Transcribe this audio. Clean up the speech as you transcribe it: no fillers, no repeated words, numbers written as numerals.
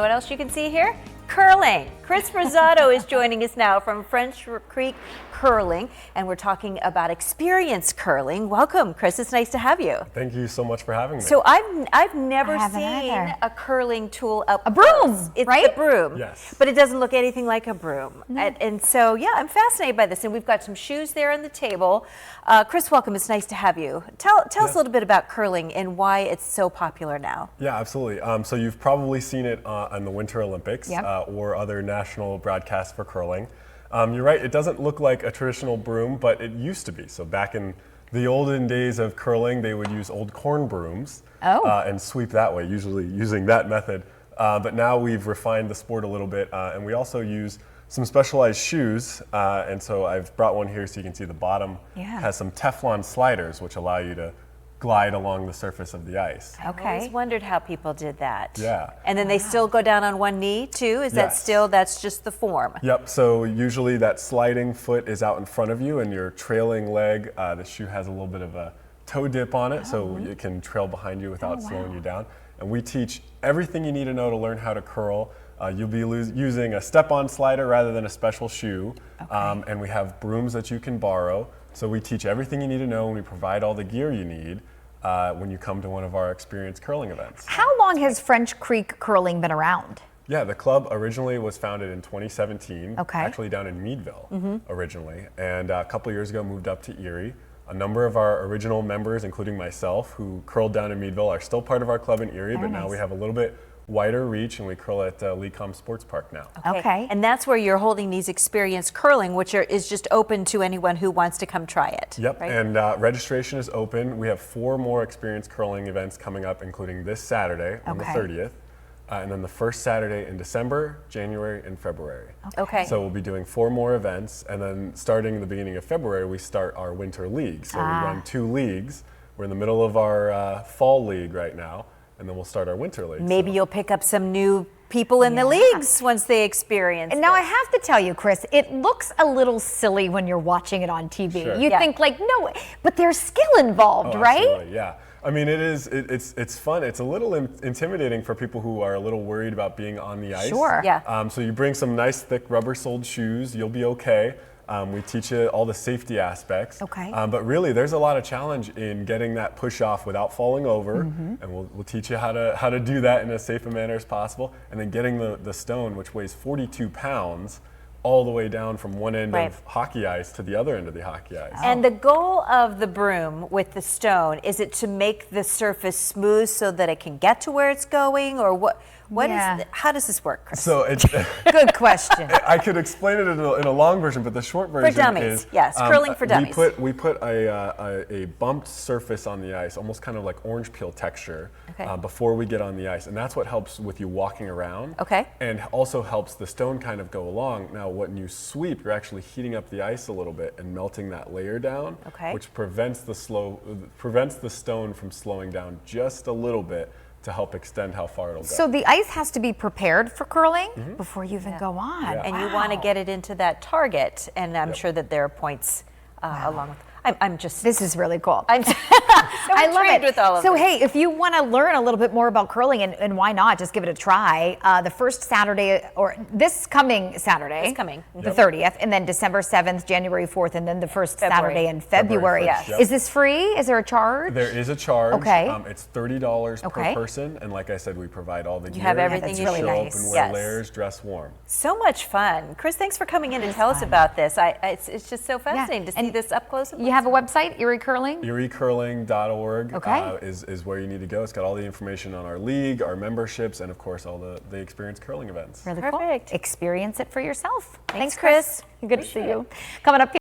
What else you can see here? Curling. Chris Rosado is joining us now from French Creek Curling, and we're talking about experience curling. Welcome, Chris. It's nice to have you. Thank you so much for having me. So I've never seen a curling tool up a broom, close. It's right? the broom. Yes. But it doesn't look anything like a broom. And so, yeah, I'm fascinated by this. And we've got some shoes there on the table. Chris, welcome. It's nice to have you. Tell us a little bit about curling and why it's so popular now. Yeah, absolutely. So you've probably seen it on the Winter Olympics or other national broadcasts for curling. You're right, it doesn't look like a traditional broom, but it used to be. So back in the olden days of curling, they would use old corn brooms and sweep that way, usually using that method. But now we've refined the sport a little bit, and we also use some specialized shoes. And so I've brought one here so you can see the bottom has some Teflon sliders, which allow you to glide along the surface of the ice. Okay. I always wondered how people did that. Yeah. And then they still go down on one knee too? Is that still, that's just the form? Yep, so usually that sliding foot is out in front of you and your trailing leg, the shoe has a little bit of a toe dip on it so it can trail behind you without slowing you down. And we teach everything you need to know to learn how to curl. You'll be using a step-on slider rather than a special shoe. And we have brooms that you can borrow. So we teach everything you need to know and we provide all the gear you need when you come to one of our experience curling events. How long has French Creek Curling been around? Yeah, the club originally was founded in 2017, actually down in Meadville originally, and a couple years ago moved up to Erie. A number of our original members, including myself, who curled down in Meadville, are still part of our club in Erie, but now we have a little bit wider reach and we curl at LECOM Sports Park now. Okay. And that's where you're holding these experience curling, which is just open to anyone who wants to come try it. Yep, right? and registration is open. We have 4 more experience curling events coming up, including this Saturday on the 30th. And then the first Saturday in December, January, and February. Okay. So we'll be doing 4 more events, and then starting in the beginning of February, we start our winter league. So we run 2 leagues. We're in the middle of our fall league right now, and then we'll start our winter league. Maybe you'll pick up some new people in the leagues once they experience And now I have to tell you, Chris, it looks a little silly when you're watching it on TV. Sure. You think like, no, but there's skill involved, right? Absolutely, yeah. I mean, it's fun. It's a little intimidating for people who are a little worried about being on the ice. Sure. Yeah. So you bring some nice thick rubber-soled shoes, you'll be okay. We teach you all the safety aspects. Okay. But really, there's a lot of challenge in getting that push off without falling over, and we'll teach you how to do that in as safe a manner as possible, and then getting the stone, which weighs 42 pounds, all the way down from one end of hockey ice to the other end of the hockey ice. And the goal of the broom with the stone, is it to make the surface smooth so that it can get to where it's going, or what? How does this work, Chris? So Good question. I could explain it in a long version, but the short version For dummies, is yes, curling for dummies. We put a bumped surface on the ice, almost kind of like orange peel texture, before we get on the ice, and that's what helps with you walking around. Okay. And also helps the stone kind of go along. Now, when you sweep, you're actually heating up the ice a little bit and melting that layer down, which prevents the stone from slowing down just a little bit, to help extend how far it'll go. So the ice has to be prepared for curling before you even go on. Yeah. And you want to get it into that target, and I'm sure that there are points along with. I'm just. This is really cool. I'm so I love it. with all of so this. hey, if you want to learn a little bit more about curling, and why not, just give it a try. The first Saturday, or this coming Saturday, the 30th, and then December 7th, January 4th, and then the first Saturday in February. Is this free? Is there a charge? There is a charge. Okay. It's $30 per person, and like I said, we provide all the gear. You have everything you really need. nice. And wear layers, dress warm. So much fun. Chris, thanks for coming in to tell us about this. It's just so fascinating to see this up close. You have a website, Erie Curling? ErieCurling.org Okay. is where you need to go. It's got all the information on our league, our memberships, and of course all the experience curling events. Really Perfect. cool. Experience it for yourself. Thanks, Chris. Good to see you. Coming up.